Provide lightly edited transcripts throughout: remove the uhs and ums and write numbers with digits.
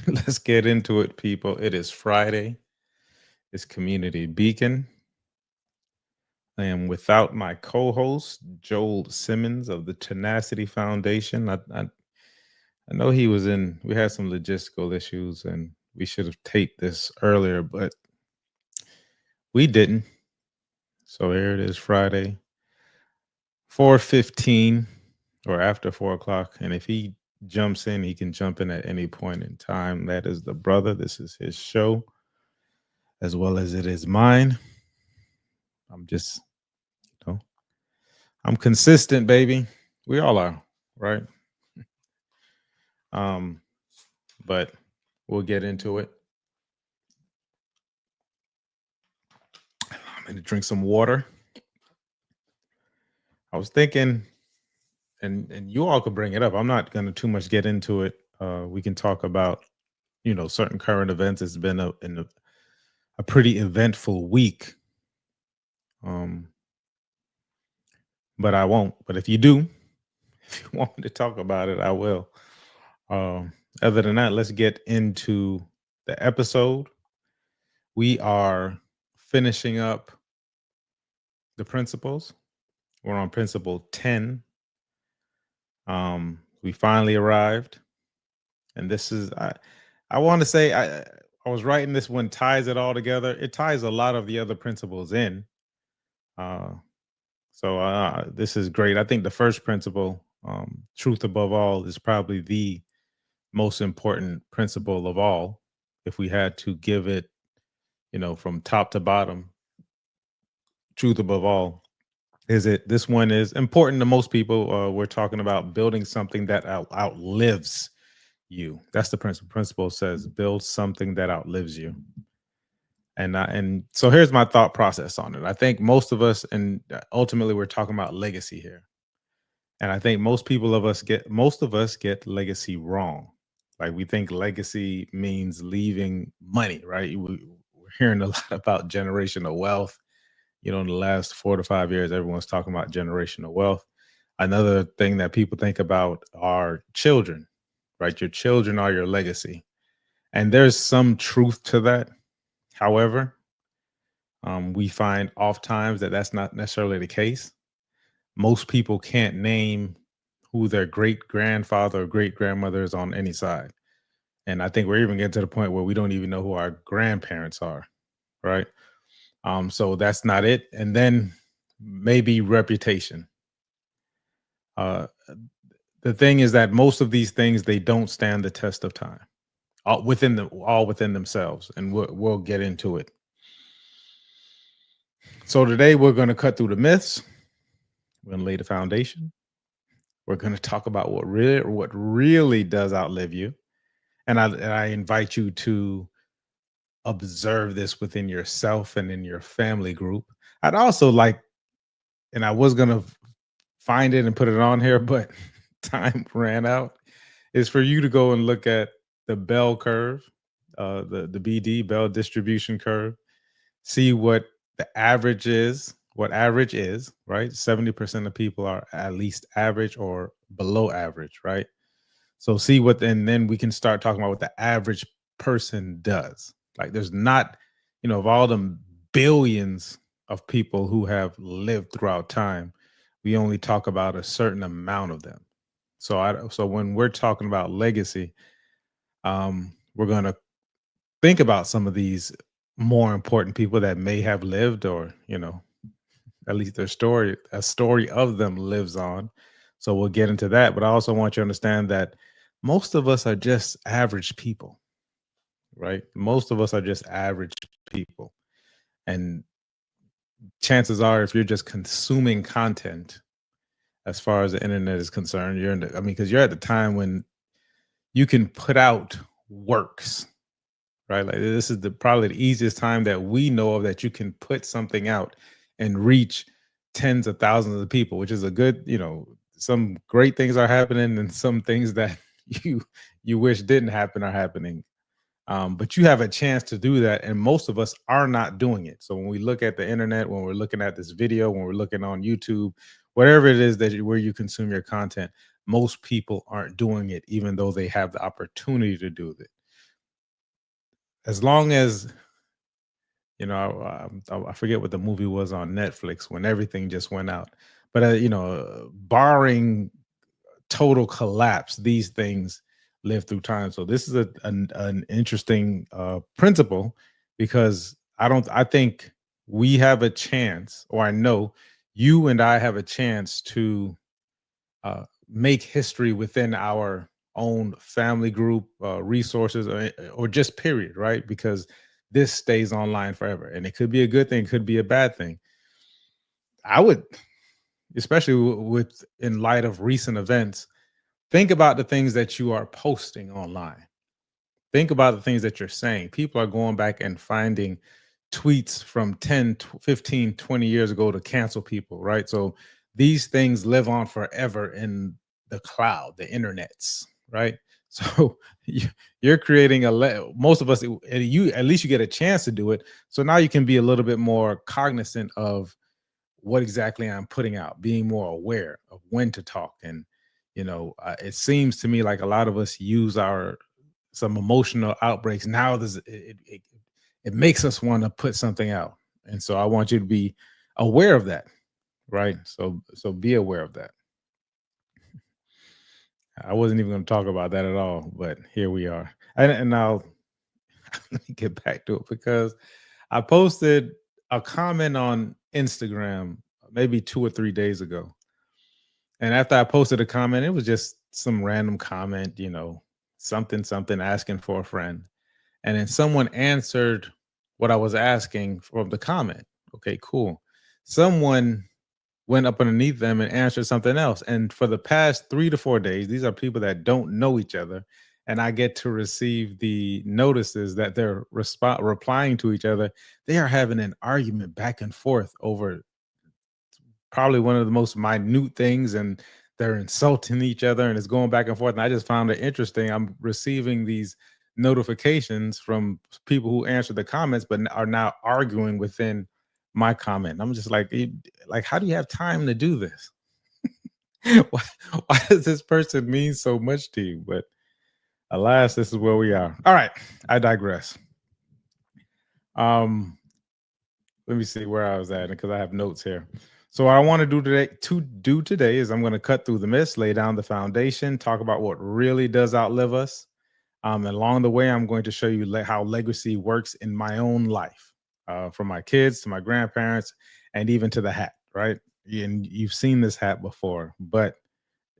Let's get into it, people. It is Friday. It's Community Beacon. I am without my co-host, Joel Simmons of the Tenacity Foundation. I know he was in, we had some logistical issues and we should have taped this earlier, but we didn't. So here it is, Friday, 4:15 or after 4 o'clock. And if he jumps in, he can jump in at any point in time. That is the brother. This is his show as well as it is mine. I'm just, you know, I'm consistent, baby. We all are, right? Um, but we'll get into it. I'm gonna drink some water. I was thinking, and you all could bring it up. I'm not gonna too much get into it. We can talk about, certain current events. It's been a pretty eventful week. Um, but I won't. But if you do, if you want me to talk about it, I will. Other than that, let's get into the episode. We are finishing up the principles. We're on principle 10. We finally arrived. And this is I want to say I was writing this one ties it all together. It ties a lot of the other principles in. Uh so this is great. I think the first principle, truth above all, is probably the most important principle of all. If we had to give it, from top to bottom, truth above all, is it this one is important to most people. We're talking about building something that outlives you. That's the principle. Principle says build something that outlives you. And so here's my thought process on it. I think most of us, and ultimately we're talking about legacy here. And I think most of us get legacy wrong. Like we think legacy means leaving money, right? We're hearing a lot about generational wealth. In the last 4 to 5 years, everyone's talking about generational wealth. Another thing that people think about are children, right? Your children are your legacy. And there's some truth to that. However, we find oftentimes that that's not necessarily the case. Most people can't name who their great grandfather or great grandmother is on any side. And I think we're even getting to the point where we don't even know who our grandparents are, right? So that's not it. And then maybe reputation. The thing is that most of these things, they don't stand the test of time, all within themselves, and we'll get into it. So today we're going to cut through the myths. We're going to lay the foundation. We're going to talk about what really does outlive you, and I invite you to observe this within yourself and in your family group. I'd also like, and I was going to find it and put it on here, but time ran out, is for you to go and look at the bell curve, the BD, bell distribution curve, see what the average is, right? 70% of people are at least average or below average, right? So see what, and then we can start talking about what the average person does. Like there's not, of all the billions of people who have lived throughout time, we only talk about a certain amount of them. So when we're talking about legacy, we're going to think about some of these more important people that may have lived, or at least a story of them lives on. So we'll get into that. But I also want you to understand that most of us are just average people, right? Most of us are just average people. And chances are, if you're just consuming content, as far as the internet is concerned, because you're at the time when you can put out works, right? Like this is probably the easiest time that we know of that you can put something out and reach tens of thousands of people, which is a good, some great things are happening and some things that you wish didn't happen are happening. But you have a chance to do that, and most of us are not doing it. So when we look at the internet, when we're looking at this video, when we're looking on YouTube, whatever it is where you consume your content, most people aren't doing it, even though they have the opportunity to do it. as long as I forget what the movie was on Netflix when everything just went out, but barring total collapse, these things live through time. So this is an interesting principle, because I think we have a chance, or I know you and I have a chance to make history within our own family group, resources, or just period, right? Because this stays online forever, and it could be a good thing, could be a bad thing. I would, especially with in light of recent events, think about the things that you are posting online. Think about the things that you're saying. People are going back and finding tweets from 10, 15, 20 years ago to cancel people, right? So these things live on forever in the cloud, the internets, right? So you're creating most of us, you at least you get a chance to do it. So now you can be a little bit more cognizant of what exactly I'm putting out, being more aware of when to talk. And it seems to me like a lot of us use our some emotional outbreaks now. It makes us want to put something out, and so I want you to be aware of that, right? So be aware of that. I wasn't even going to talk about that at all, but here we are. And now let me get back to it, because I posted a comment on Instagram maybe 2 or 3 days ago. And after I posted a comment, it was just some random comment, something asking for a friend. And then someone answered what I was asking from the comment. Okay, cool. Someone went up underneath them and answered something else. And for the past 3 to 4 days, these are people that don't know each other. And I get to receive the notices that they're replying to each other. They are having an argument back and forth over probably one of the most minute things, and they're insulting each other, and it's going back and forth. And I just found it interesting. I'm receiving these notifications from people who answered the comments but are now arguing within my comment. I'm just like, like, how do you have time to do this? why, why does this person mean so much to you? But alas, this is where we are. All right, I digress. um Let me see where I was at, because I have notes here. So what I want to do today is I'm going to cut through the myths, lay down the foundation, talk about what really does outlive us. And along the way, I'm going to show you how legacy works in my own life, from my kids to my grandparents, and even to the hat, right? And you've seen this hat before, but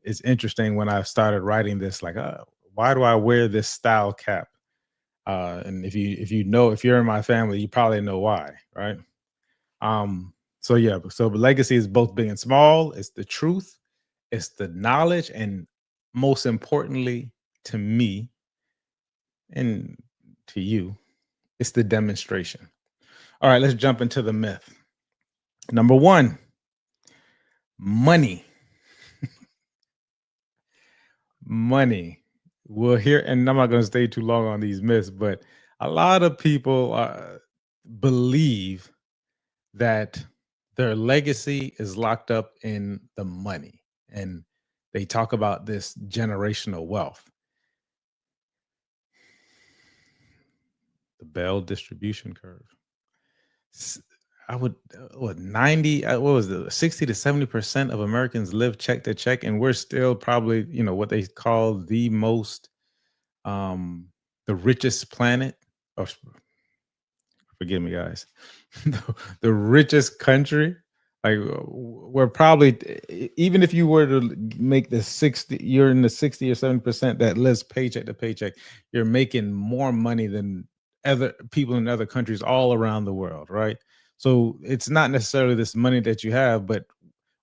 it's interesting when I started writing this, like, why do I wear this style cap? And if you're in my family, you probably know why, right? So yeah, so legacy is both big and small. It's the truth, it's the knowledge, and most importantly to me and to you, it's the demonstration. All right, let's jump into the myth. Number one, money. Money. We'll hear, and I'm not going to stay too long on these myths, but a lot of people believe that their legacy is locked up in the money, and they talk about this generational wealth. The Bell distribution curve. I would what 90 what was it, 60 to 70% of Americans live check to check, and we're still probably, what they call the most um the richest planet, or forgive me, guys, the richest country. Like, we're probably, even if you were to make the 60, you're in the 60 or 7% that lives paycheck to paycheck, you're making more money than other people in other countries all around the world, right? So it's not necessarily this money that you have, but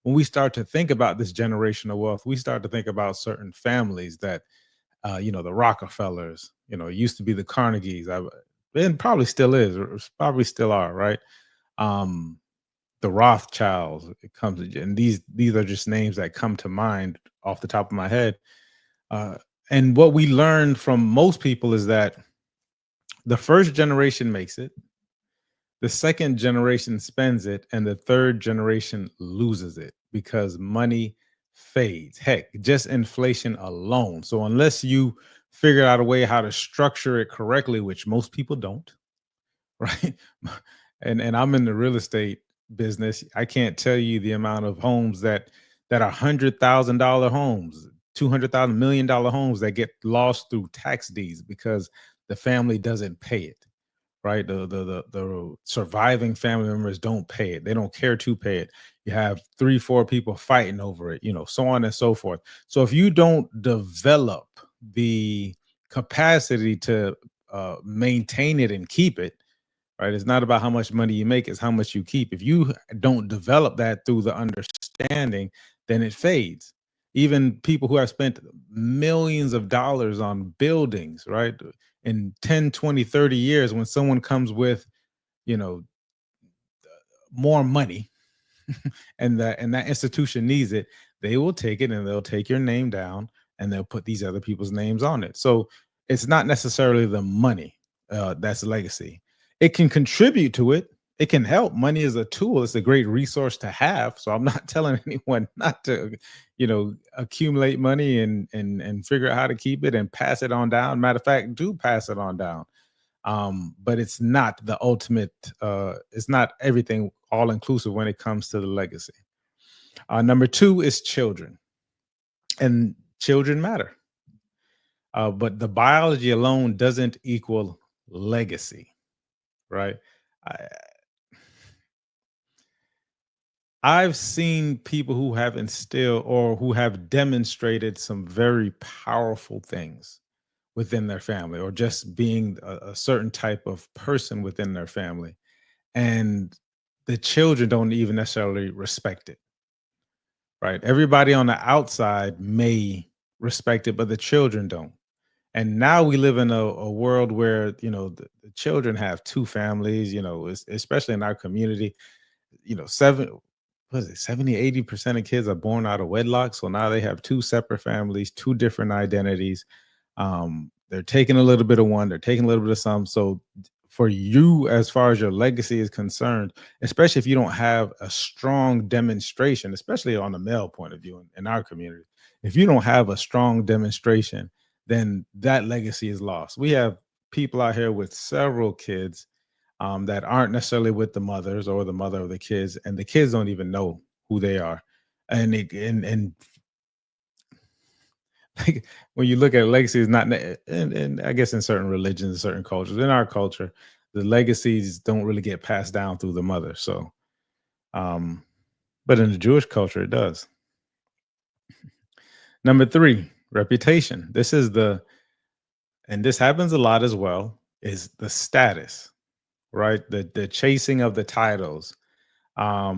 when we start to think about this generational wealth, we start to think about certain families that, the Rockefellers, it used to be the Carnegies, and probably still is, or probably still are, right? Um, the Rothschilds, it comes, and these are just names that come to mind off the top of my head. Uh, and what we learned from most people is that the first generation makes it, the second generation spends it, and the third generation loses it because money fades. Heck, just inflation alone. So unless you figured out a way how to structure it correctly, which most people don't, right? And I'm in the real estate business. I can't tell you the amount of homes that are $100,000 homes, $200,000 million homes that get lost through tax deeds because the family doesn't pay it, right? The surviving family members don't pay it. They don't care to pay it. You have 3, 4 people fighting over it, so on and so forth. So if you don't develop the capacity to maintain it and keep it, right? It's not about how much money you make, it's how much you keep. If you don't develop that through the understanding, then it fades. Even people who have spent millions of dollars on buildings, right? In 10, 20, 30 years, when someone comes with, you know, more money, and that institution needs it, they will take it and they'll take your name down and they'll put these other people's names on it. So it's not necessarily the money that's legacy. It can contribute to it. It can help. Money is a tool. It's a great resource to have. So I'm not telling anyone not to, accumulate money and figure out how to keep it and pass it on down. Matter of fact, do pass it on down. But it's not the ultimate. It's not everything all inclusive when it comes to the legacy. Number two is children, and children matter. But the biology alone doesn't equal legacy, right? I, I've seen people who have instilled or who have demonstrated some very powerful things within their family, or just being a certain type of person within their family. And the children don't even necessarily respect it, right? Everybody on the outside may respect it, but the children don't. And now we live in a world where, the children have two families, especially in our community, 70, 80% of kids are born out of wedlock. So now they have two separate families, two different identities. They're taking a little bit of one, they're taking a little bit of some. So for you, as far as your legacy is concerned, especially if you don't have a strong demonstration, especially on the male point of view in our community, if you don't have a strong demonstration, then that legacy is lost. We have people out here with several kids that aren't necessarily with the mothers or the mother of the kids, and the kids don't even know who they are. And like, when you look at legacy, is not, and I guess in certain religions, certain cultures, in our culture, the legacies don't really get passed down through the mother. So, um, but in the Jewish culture, it does. Number three, reputation. And this happens a lot as well, is the status, right? The chasing of the titles. I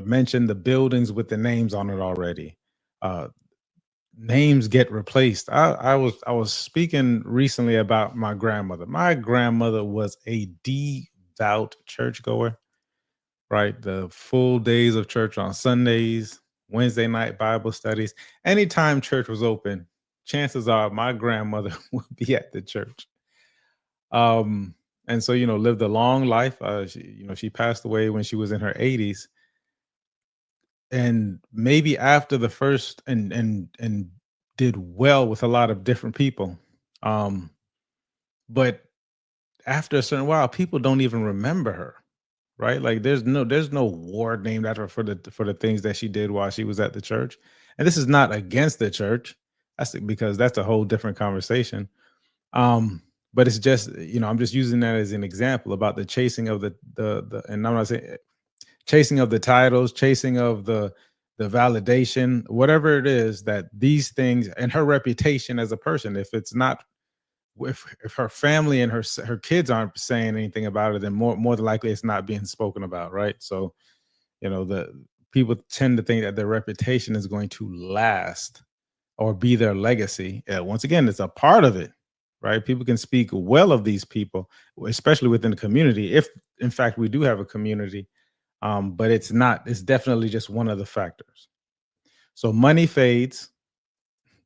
mentioned the buildings with the names on it already. Uh, Names get replaced. I was speaking recently about my grandmother. My grandmother was a devout churchgoer, right? The full days of church on Sundays, Wednesday night Bible studies. Anytime church was open, chances are my grandmother would be at the church. Um, and so, lived a long life. She passed away when she was in her 80s. And maybe after the first and did well with a lot of different people. Um, but after a certain while, people don't even remember her, right? Like there's no ward named after her for the things that she did while she was at the church. And this is not against the church. Because that's a whole different conversation. But it's just, I'm just using that as an example about the chasing of the and I'm not saying chasing of the titles, chasing of the validation, whatever it is, that these things and her reputation as a person, if it's not, if her family and her kids aren't saying anything about it, then more than likely it's not being spoken about, right? So, the people tend to think that their reputation is going to last or be their legacy. Once again, it's a part of it, right? People can speak well of these people, especially within the community, if in fact we do have a community. But it's not, it's definitely just one of the factors. So money fades,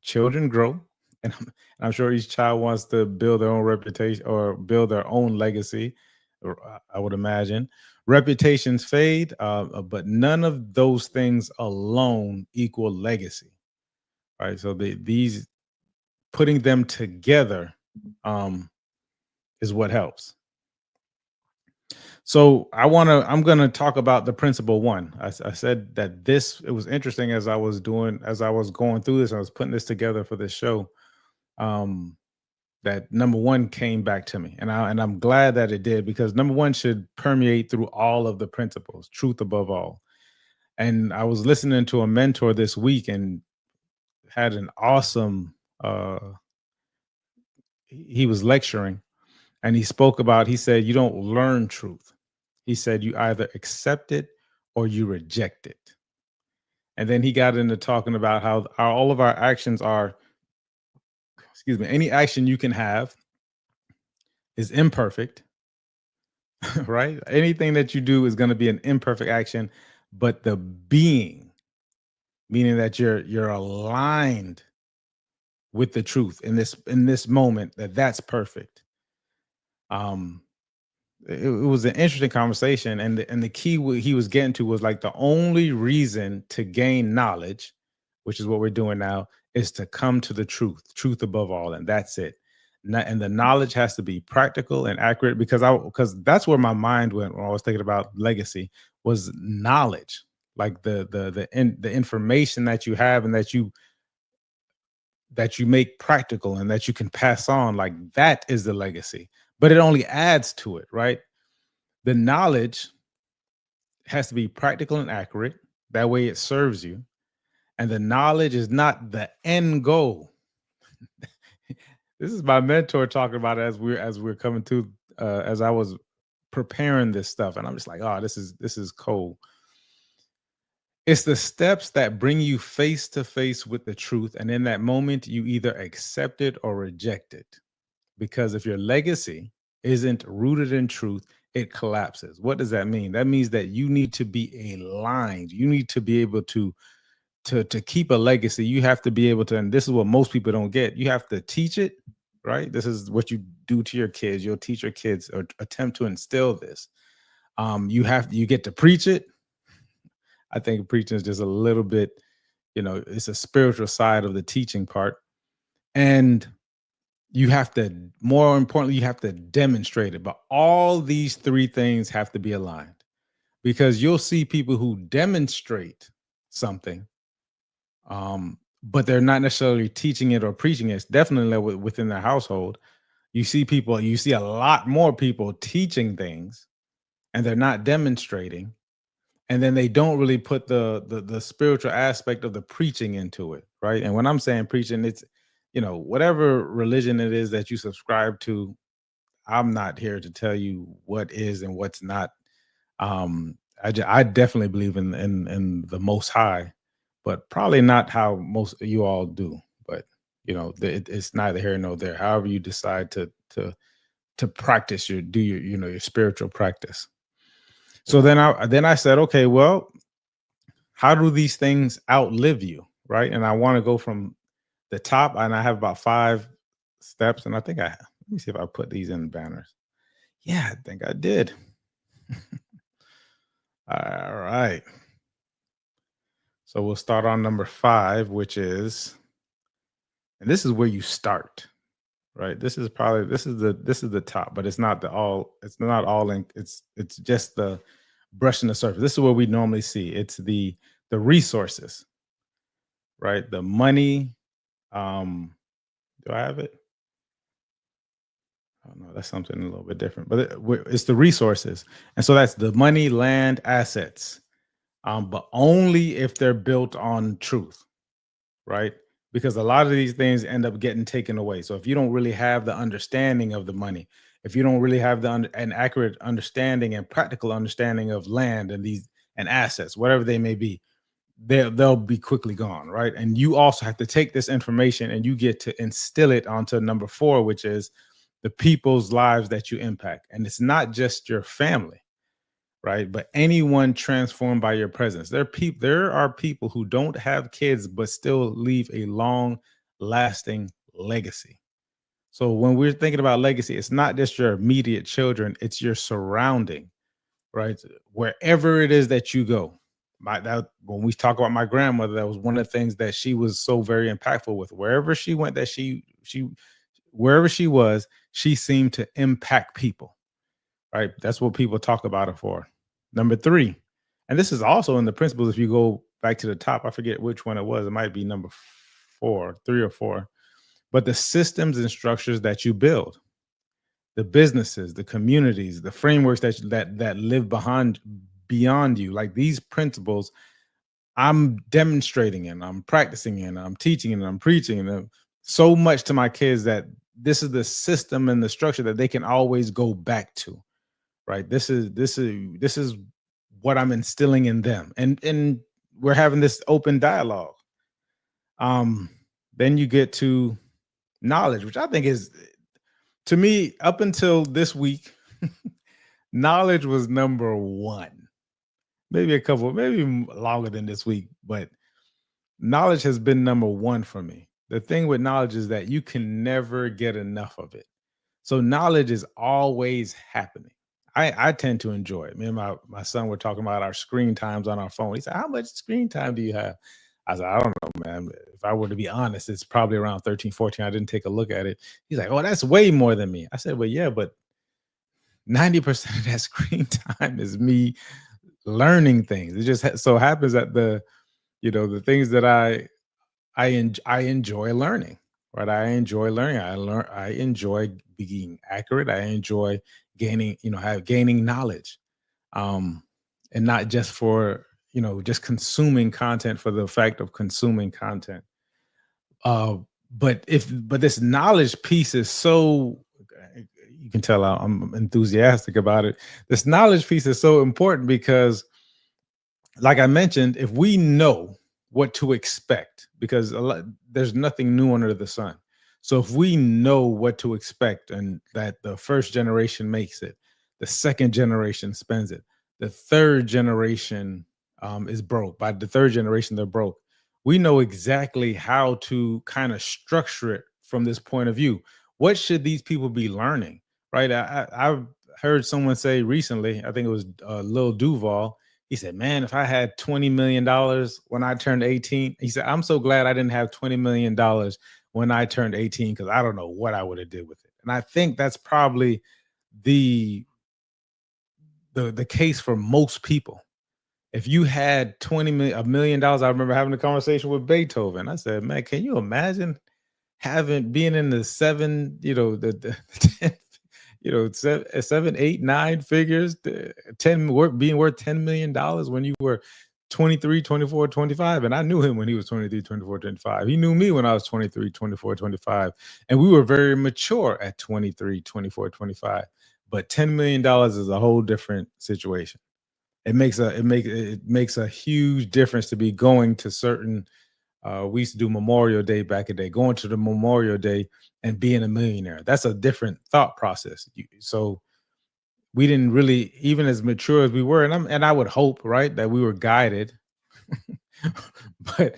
children grow, and I'm sure each child wants to build their own reputation or build their own legacy, or I would imagine. Reputations fade, but none of those things alone equal legacy, right? So these putting them together is what helps. So I'm gonna talk about the principle one. I said that it was interesting as I was going through this, I was putting this together for this show. Um, that number one came back to me, and I'm glad that it did, because number one should permeate through all of the principles, truth above all. And I was listening to a mentor this week and had an awesome. He was lecturing, and he said, you don't learn truth. He said, you either accept it or you reject it. And then he got into talking about how all of our actions are, excuse me, any action you can have is imperfect, right? Anything that you do is going to be an imperfect action, but the being, meaning that you're aligned with the truth in this moment, that's perfect. Um, it was an interesting conversation, and the key he was getting to was like the only reason to gain knowledge, which is what we're doing now, is to come to the truth above all, and that's it. And the knowledge has to be practical and accurate, because that's where my mind went when I was thinking about legacy, was knowledge, like the information that you have and that you make practical and that you can pass on, like that is the legacy. But it only adds to it, right? The knowledge has to be practical and accurate. That way it serves you. And the knowledge is not the end goal. This is my mentor talking about it as we're coming to as I was preparing this stuff. And I'm just like, oh, this is cool. It's the steps that bring you face to face with the truth. And in that moment, you either accept it or reject it. Because if your legacy isn't rooted in truth, it collapses. What does that mean? That means that you need to be aligned. You need to be able to keep a legacy. You have to be able to, and this is what most people don't get. You have to teach it, right? This is what you do to your kids. You'll teach your kids or attempt to instill this. You get to preach it. I think preaching is just a little bit, it's a spiritual side of the teaching part. And more importantly, you have to demonstrate it. But all these three things have to be aligned, because you'll see people who demonstrate something, but they're not necessarily teaching it or preaching it. It's definitely within their household. You see a lot more people teaching things and they're not demonstrating. And then they don't really put the spiritual aspect of the preaching into it, right? And when I'm saying preaching, it's, whatever religion it is that you subscribe to. I'm not here to tell you what is and what's not. I definitely believe in the Most High, but probably not how most of you all do. But it's neither here nor there. However you decide to practice your spiritual practice. So then I said, okay, well, how do these things outlive you, right? And I want to go from the top, and I have about 5 steps, and let me see if I put these in banners. Yeah, I think I did. All right. So we'll start on number 5, which is, and this is where you start, right? This is the top, but it's not all in, it's just the brushing the surface. This is what we normally see. It's the resources, right? The money. Do I have it? Oh no, that's something a little bit different, but it's the resources. And so that's the money, land, assets, but only if they're built on truth, right? Because a lot of these things end up getting taken away. So if you don't really have the understanding of the money, if you don't really have an accurate understanding and practical understanding of land and assets, whatever they may be, they'll be quickly gone, right? And you also have to take this information and you get to instill it onto number 4, which is the people's lives that you impact. And it's not just your family, right? But anyone transformed by your presence. There are people who don't have kids, but still leave a long lasting legacy. So when we're thinking about legacy, it's not just your immediate children, it's your surrounding, right? Wherever it is that you go, when we talk about my grandmother, that was one of the things that she was so very impactful with. Wherever she went, that she wherever she was, she seemed to impact people. Right? That's what people talk about her for. Number three, and this is also in the principles. If you go back to the top, I forget which one it was. It might be number four, three or four. But the systems and structures that you build, the businesses, the communities, the frameworks that live beyond you, like these principles, I'm demonstrating and I'm practicing and I'm teaching and I'm preaching and so much to my kids that this is the system and the structure that they can always go back to. Right? This is what I'm instilling in them, and we're having this open dialogue. Um, then you get to knowledge, which I think is, to me, up until this week, knowledge was number one. Maybe maybe longer than this week, but knowledge has been number one for me. The thing with knowledge is that you can never get enough of it. So knowledge is always happening. I tend to enjoy it. Me and my son were talking about our screen times on our phone. He said, "How much screen time do you have?" I said, "I don't know, man. If I were to be honest, it's probably around 13, 14. I didn't take a look at it." He's like, "Oh, that's way more than me." I said, "Well, yeah, but 90% of that screen time is me learning things. It just so happens that the things that I enjoy learning, right? I enjoy learning. I enjoy being accurate. I enjoy gaining knowledge. Um, and not just for, just consuming content for the fact of consuming content. Uh, but this knowledge piece is so, you can tell I'm enthusiastic about it. This knowledge piece is so important because, like I mentioned, if we know what to expect, because there's nothing new under the sun. So if we know what to expect and that the first generation makes it, the second generation spends it, the third generation is broke. By the third generation, they're broke. We know exactly how to kind of structure it from this point of view. What should these people be learning? Right? I've heard someone say recently, I think it was Lil Duval. He said, "Man, if I had $20 million when I turned 18," he said, "I'm so glad I didn't have $20 million when I turned 18 because I don't know what I would have did with it." And I think that's probably the the case for most people. If you had $1 million, I remember having a conversation with Beethoven. I said, "Man, can you imagine being in the seven, the 10, seven, eight, nine figures, 10 being worth $10 million when you were 23, 24, 25?" And I knew him when he was 23, 24, 25. He knew me when I was 23, 24, 25. And we were very mature at 23, 24, 25. But $10 million is a whole different situation. It makes a huge difference to be going to certain, we used to do Memorial Day back in the day, going to the Memorial Day and being a millionaire. That's a different thought process. So we didn't really, even as mature as we were, and I would hope, right, that we were guided, but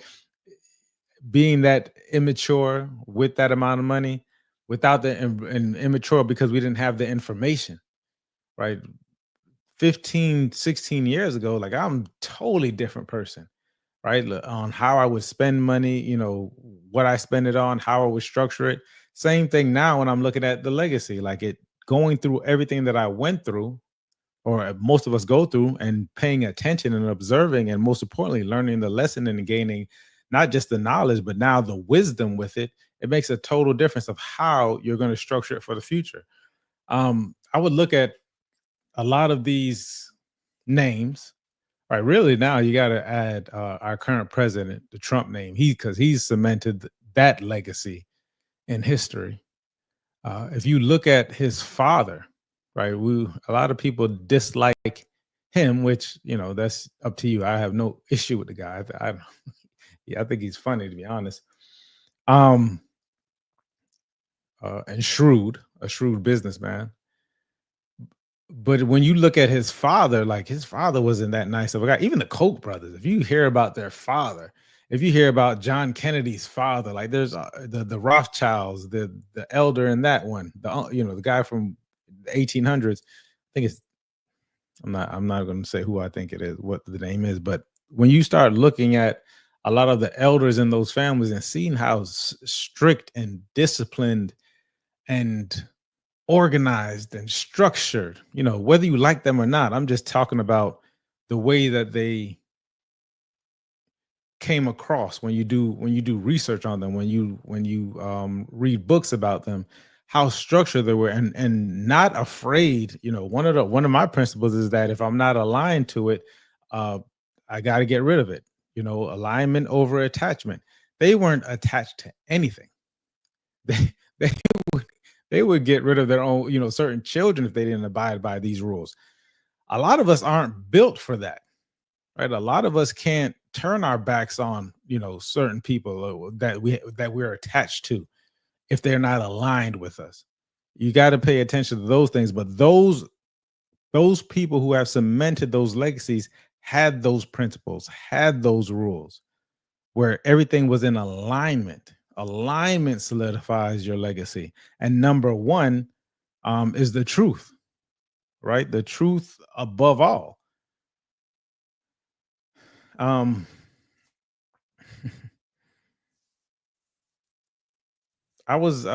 being that immature with that amount of money, without and immature because we didn't have the information, right? 15, 16 years ago, like I'm totally different person, right? On how I would spend money, what I spend it on, how I would structure it. Same thing now when I'm looking at the legacy, like it going through everything that I went through, or most of us go through, and paying attention and observing, and most importantly, learning the lesson and gaining not just the knowledge, but now the wisdom with it. It makes a total difference of how you're going to structure it for the future. I would look at a lot of these names. Right, really now you got to add our current president, the Trump name, because he's cemented that legacy in history. If you look at his father, right, a lot of people dislike him, which that's up to you. I have no issue with the guy. Yeah, I think he's funny, to be honest. Um, and a shrewd businessman. But when you look at his father, like his father wasn't that nice of a guy. Even the Koch brothers, if you hear about their father, if you hear about John Kennedy's father, like there's the Rothschilds, the elder in that one, the guy from the 1800s. I think it's I'm not going to say who I think it is, what the name is, but when you start looking at a lot of the elders in those families and seeing how strict and disciplined and organized and structured, whether you like them or not, I'm just talking about the way that they came across when you do research on them, when you read books about them, how structured they were, and not afraid. One of my principles is that if I'm not aligned to it, uh I got to get rid of it. Alignment over attachment. They weren't attached to anything. They would they would get rid of their own, certain children if they didn't abide by these rules. A lot of us aren't built for that, right? A lot of us can't turn our backs on, certain people that we're attached to if they're not aligned with us. You got to pay attention to those things, but those people who have cemented those legacies had those principles, had those rules where everything was in alignment. Alignment solidifies your legacy. And number one, is the truth, right? The truth above all. Um, I was, and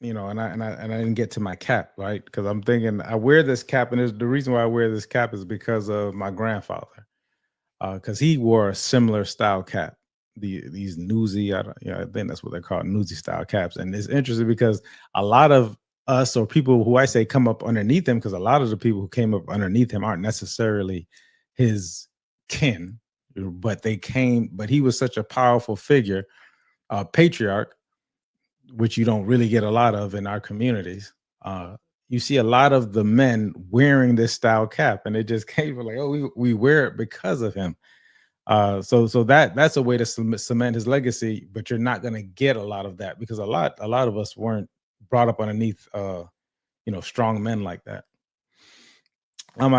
I didn't get to my cap, right? Because I'm thinking I wear this cap, and there's the reason why I wear this cap is because of my grandfather, because he wore a similar style cap. These newsy, I don't, I think that's what they're called, newsy style caps. And it's interesting because a lot of us, or people who I say come up underneath him, because a lot of the people who came up underneath him aren't necessarily his kin, but he was such a powerful figure, patriarch, which you don't really get a lot of in our communities. You see a lot of the men wearing this style cap, and it just came from like, oh, we wear it because of him. So that's a way to cement his legacy, but you're not going to get a lot of that because a lot of us weren't brought up underneath, strong men like that.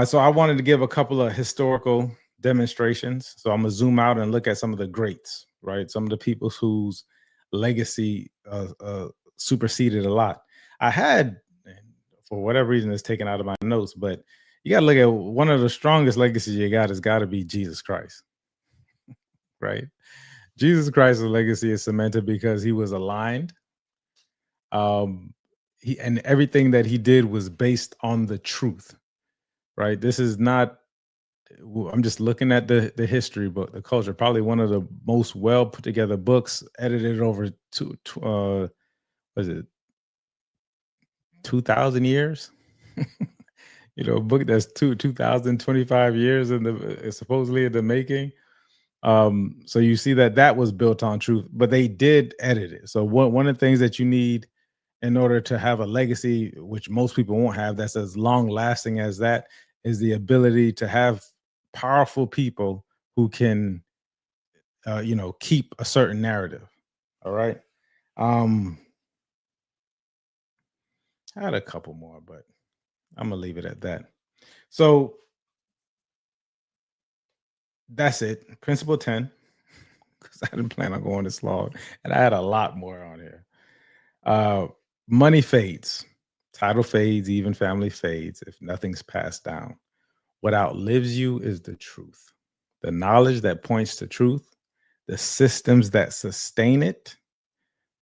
So I wanted to give a couple of historical demonstrations. So I'm gonna zoom out and look at some of the greats, right? Some of the people whose legacy superseded a lot. I had, for whatever reason, it's taken out of my notes, but you got to look at one of the strongest legacies you got has got to be Jesus Christ, right? Jesus Christ's legacy is cemented because he was aligned. Um, and everything that he did was based on the truth, right? This is not. I'm just looking at the history book, the culture. Probably one of the most well put together books, edited over was it 2,000 years? A book that's 2,025 years in the supposedly in the making. So you see that was built on truth, but they did edit it. So one of the things that you need in order to have a legacy, which most people won't have, that's as long lasting as that, is the ability to have powerful people who can, keep a certain narrative. All right. Um, I had a couple more, but I'm gonna leave it at that. So that's it. Principle 10, because I didn't plan on going this long, and I had a lot more on here. Uh, Money fades, title fades, even family fades if nothing's passed down. What outlives you is the truth, the knowledge that points to truth, the systems that sustain it,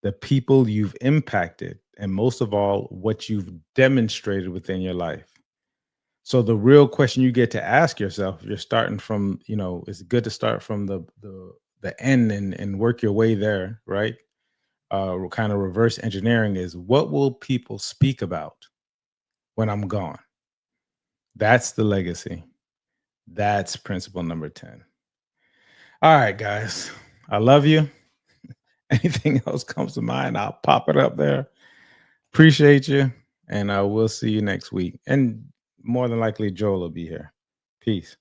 the people you've impacted, and most of all, what you've demonstrated within your life. So the real question you get to ask yourself, if you're starting from, it's good to start from the end and work your way there, right? Kind of reverse engineering is, what will people speak about when I'm gone? That's the legacy. That's principle number 10. All right, guys. I love you. Anything else comes to mind, I'll pop it up there. Appreciate you. And I will see you next week. And more than likely, Joel will be here. Peace.